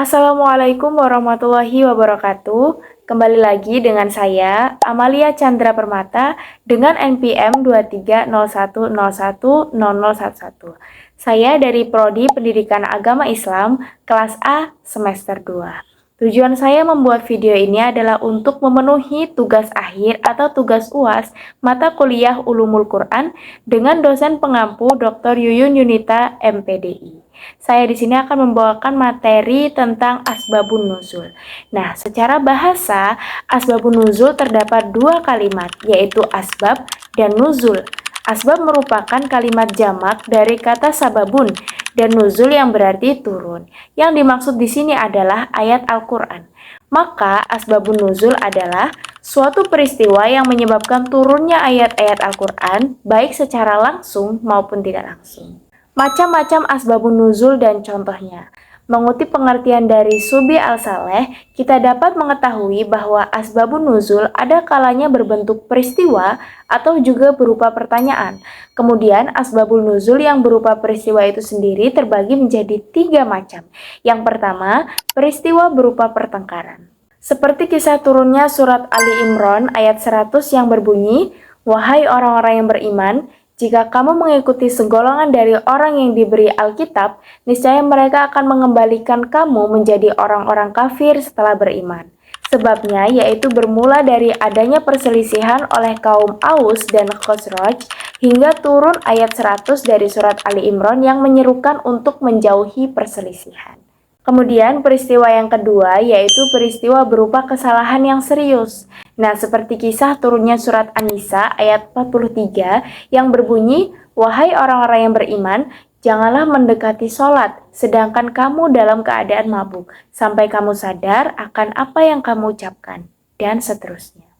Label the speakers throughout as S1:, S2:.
S1: Assalamualaikum warahmatullahi wabarakatuh. Kembali lagi dengan saya, Amalia Chandra Permata, dengan NPM 2301010011. Saya dari Prodi Pendidikan Agama Islam, kelas A, semester 2. Tujuan saya membuat video ini adalah untuk memenuhi tugas akhir atau tugas UAS mata kuliah Ulumul Quran dengan dosen pengampu Dr. Yuyun Yunita, MPDI. Saya di sini akan membawakan materi tentang asbabun nuzul. Nah, secara bahasa, asbabun nuzul terdapat dua kalimat, yaitu asbab dan nuzul. Asbab merupakan kalimat jamak dari kata sababun dan nuzul yang berarti turun. Yang dimaksud di sini adalah ayat Al-Quran. Maka asbabun nuzul adalah suatu peristiwa yang menyebabkan turunnya ayat-ayat Al-Quran, baik secara langsung maupun tidak langsung. Macam-macam asbabun nuzul dan contohnya. Mengutip pengertian dari Subi Al-Saleh, kita dapat mengetahui bahwa asbabun nuzul ada kalanya berbentuk peristiwa atau juga berupa pertanyaan. Kemudian asbabun nuzul yang berupa peristiwa itu sendiri terbagi menjadi 3 macam. Yang pertama, peristiwa berupa pertengkaran. Seperti kisah turunnya surat Ali Imran ayat 100 yang berbunyi, "Wahai orang-orang yang beriman, jika kamu mengikuti segolongan dari orang yang diberi Alkitab, niscaya mereka akan mengembalikan kamu menjadi orang-orang kafir setelah beriman." Sebabnya yaitu bermula dari adanya perselisihan oleh kaum Aus dan Khosraj hingga turun ayat 100 dari surat Ali Imran yang menyerukan untuk menjauhi perselisihan. Kemudian peristiwa yang kedua yaitu peristiwa berupa kesalahan yang serius. Nah, seperti kisah turunnya surat An-Nisa ayat 43 yang berbunyi, "Wahai orang-orang yang beriman, janganlah mendekati sholat, sedangkan kamu dalam keadaan mabuk, sampai kamu sadar akan apa yang kamu ucapkan," dan seterusnya.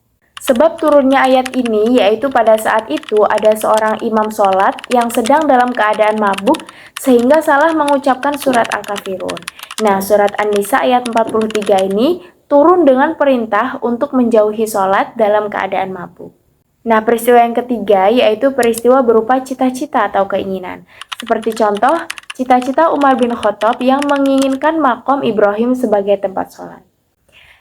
S1: Sebab turunnya ayat ini yaitu pada saat itu ada seorang imam sholat yang sedang dalam keadaan mabuk sehingga salah mengucapkan surat Al-Kafirun. Nah, surat An-Nisa ayat 43 ini turun dengan perintah untuk menjauhi sholat dalam keadaan mabuk. Nah, peristiwa yang ketiga yaitu peristiwa berupa cita-cita atau keinginan. Seperti contoh, cita-cita Umar bin Khattab yang menginginkan makom Ibrahim sebagai tempat sholat.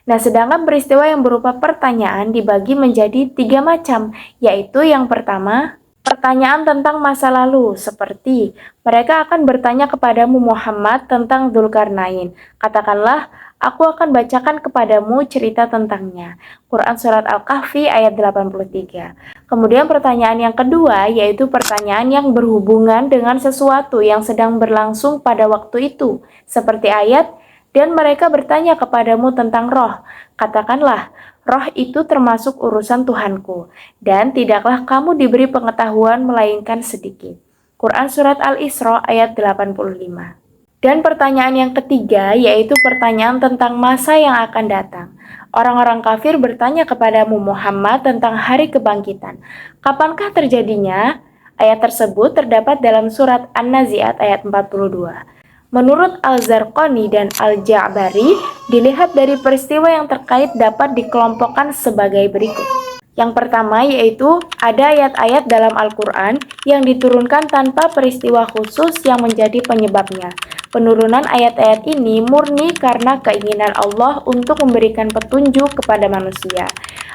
S1: Nah, sedangkan peristiwa yang berupa pertanyaan dibagi menjadi 3 macam, yaitu yang pertama, pertanyaan tentang masa lalu, seperti mereka akan bertanya kepadamu Muhammad tentang Dzulkarnain. Katakanlah, aku akan bacakan kepadamu cerita tentangnya. Quran Surat Al-Kahfi ayat 83. Kemudian pertanyaan yang kedua, yaitu pertanyaan yang berhubungan dengan sesuatu yang sedang berlangsung pada waktu itu, seperti ayat, "Dan mereka bertanya kepadamu tentang roh. Katakanlah, roh itu termasuk urusan Tuhanku, dan tidaklah kamu diberi pengetahuan melainkan sedikit." Quran Surat Al-Isra ayat 85. Dan pertanyaan yang ketiga yaitu pertanyaan tentang masa yang akan datang. Orang-orang kafir bertanya kepadamu Muhammad tentang hari kebangkitan. Kapankah terjadinya? Ayat tersebut terdapat dalam surat An-Nazi'at ayat 42. Menurut Al-Zarqani dan Al-Ja'bari, dilihat dari peristiwa yang terkait dapat dikelompokkan sebagai berikut. Yang pertama yaitu ada ayat-ayat dalam Al-Quran yang diturunkan tanpa peristiwa khusus yang menjadi penyebabnya. Penurunan ayat-ayat ini murni karena keinginan Allah untuk memberikan petunjuk kepada manusia.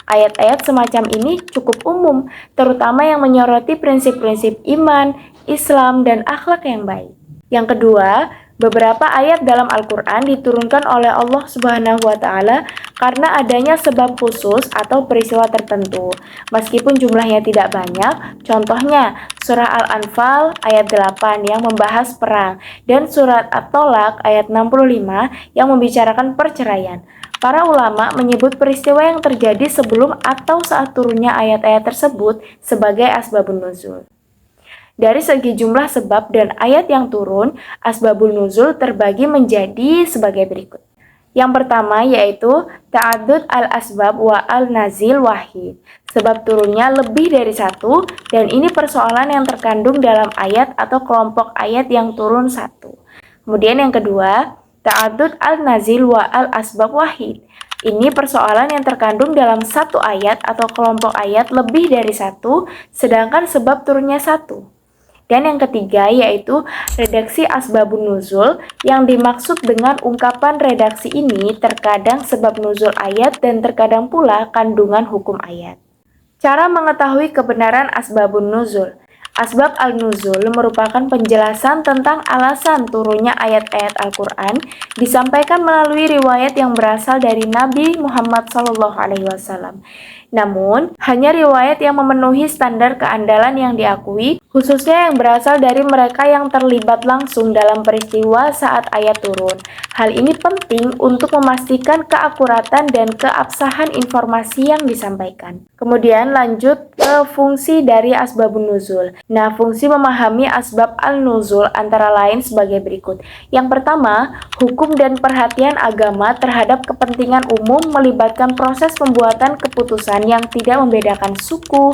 S1: Ayat-ayat semacam ini cukup umum, terutama yang menyoroti prinsip-prinsip iman, Islam, dan akhlak yang baik. Yang kedua, beberapa ayat dalam Al-Quran diturunkan oleh Allah Subhanahu wa Ta'ala karena adanya sebab khusus atau peristiwa tertentu. Meskipun jumlahnya tidak banyak, contohnya surah Al-Anfal ayat 8 yang membahas perang dan surat At-Tolak ayat 65 yang membicarakan perceraian. Para ulama menyebut peristiwa yang terjadi sebelum atau saat turunnya ayat-ayat tersebut sebagai asbabun nuzul. Dari segi jumlah sebab dan ayat yang turun, asbabun nuzul terbagi menjadi sebagai berikut. Yang pertama yaitu ta'adud al-asbab wa al-nazil wahid. Sebab turunnya lebih dari satu dan ini persoalan yang terkandung dalam ayat atau kelompok ayat yang turun satu. Kemudian yang kedua, ta'adud al-nazil wa al-asbab wahid. Ini persoalan yang terkandung dalam satu ayat atau kelompok ayat lebih dari satu, sedangkan sebab turunnya satu. Dan yang ketiga yaitu redaksi asbabun nuzul, yang dimaksud dengan ungkapan redaksi ini terkadang sebab nuzul ayat dan terkadang pula kandungan hukum ayat. Cara mengetahui kebenaran asbabun nuzul. Asbab al-nuzul merupakan penjelasan tentang alasan turunnya ayat-ayat Al-Quran, disampaikan melalui riwayat yang berasal dari Nabi Muhammad SAW. Namun, hanya riwayat yang memenuhi standar keandalan yang diakui, khususnya yang berasal dari mereka yang terlibat langsung dalam peristiwa saat ayat turun. Hal ini penting untuk memastikan keakuratan dan keabsahan informasi yang disampaikan. Kemudian lanjut ke fungsi dari asbabun nuzul. Nah, fungsi memahami asbab al-nuzul antara lain sebagai berikut. Yang pertama, hukum dan perhatian agama terhadap kepentingan umum melibatkan proses pembuatan keputusan yang tidak membedakan suku,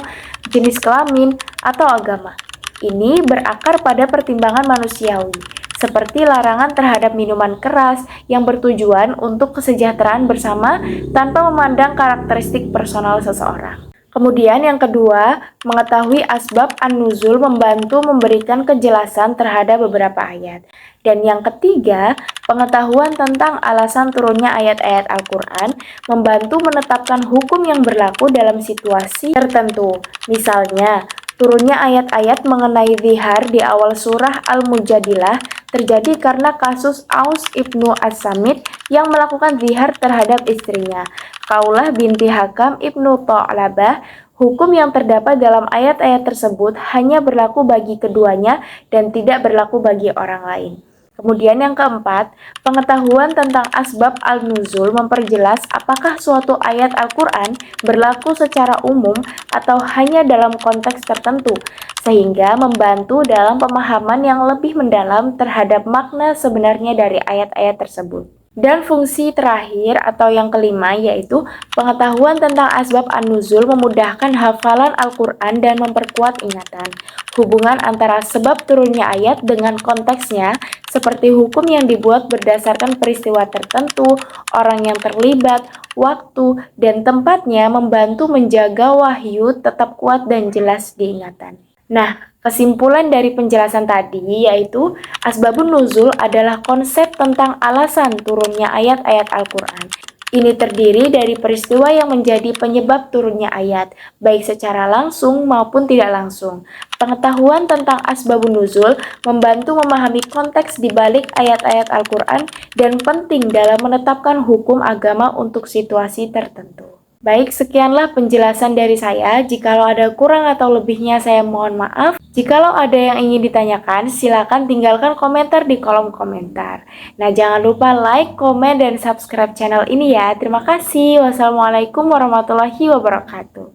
S1: jenis kelamin, atau agama. Ini berakar pada pertimbangan manusiawi, seperti larangan terhadap minuman keras yang bertujuan untuk kesejahteraan bersama tanpa memandang karakteristik personal seseorang. Kemudian yang kedua, mengetahui asbab an-nuzul membantu memberikan kejelasan terhadap beberapa ayat. Dan yang ketiga, pengetahuan tentang alasan turunnya ayat-ayat Al-Quran membantu menetapkan hukum yang berlaku dalam situasi tertentu. Misalnya, turunnya ayat-ayat mengenai zihar di awal surah Al-Mujadilah terjadi karena kasus Aus ibnu As-Samit yang melakukan zihar terhadap istrinya, Khawlah binti Hakam ibnu Tha'labah. Hukum yang terdapat dalam ayat-ayat tersebut hanya berlaku bagi keduanya dan tidak berlaku bagi orang lain. Kemudian yang keempat, pengetahuan tentang asbab al-nuzul memperjelas apakah suatu ayat Al-Quran berlaku secara umum atau hanya dalam konteks tertentu, sehingga membantu dalam pemahaman yang lebih mendalam terhadap makna sebenarnya dari ayat-ayat tersebut. Dan fungsi terakhir atau yang kelima yaitu pengetahuan tentang asbab an-nuzul memudahkan hafalan Al-Quran dan memperkuat ingatan. Hubungan antara sebab turunnya ayat dengan konteksnya, seperti hukum yang dibuat berdasarkan peristiwa tertentu, orang yang terlibat, waktu, dan tempatnya membantu menjaga wahyu tetap kuat dan jelas diingatan. Nah, kesimpulan dari penjelasan tadi yaitu asbabun nuzul adalah konsep tentang alasan turunnya ayat-ayat Al-Quran. Ini terdiri dari peristiwa yang menjadi penyebab turunnya ayat, baik secara langsung maupun tidak langsung. Pengetahuan tentang asbabun nuzul membantu memahami konteks di balik ayat-ayat Al-Quran dan penting dalam menetapkan hukum agama untuk situasi tertentu. Baik, sekianlah penjelasan dari saya. Jikalau ada kurang atau lebihnya, saya mohon maaf. Jikalau ada yang ingin ditanyakan, silakan tinggalkan komentar di kolom komentar. Nah, jangan lupa like, komen, dan subscribe channel ini ya. Terima kasih. Wassalamualaikum warahmatullahi wabarakatuh.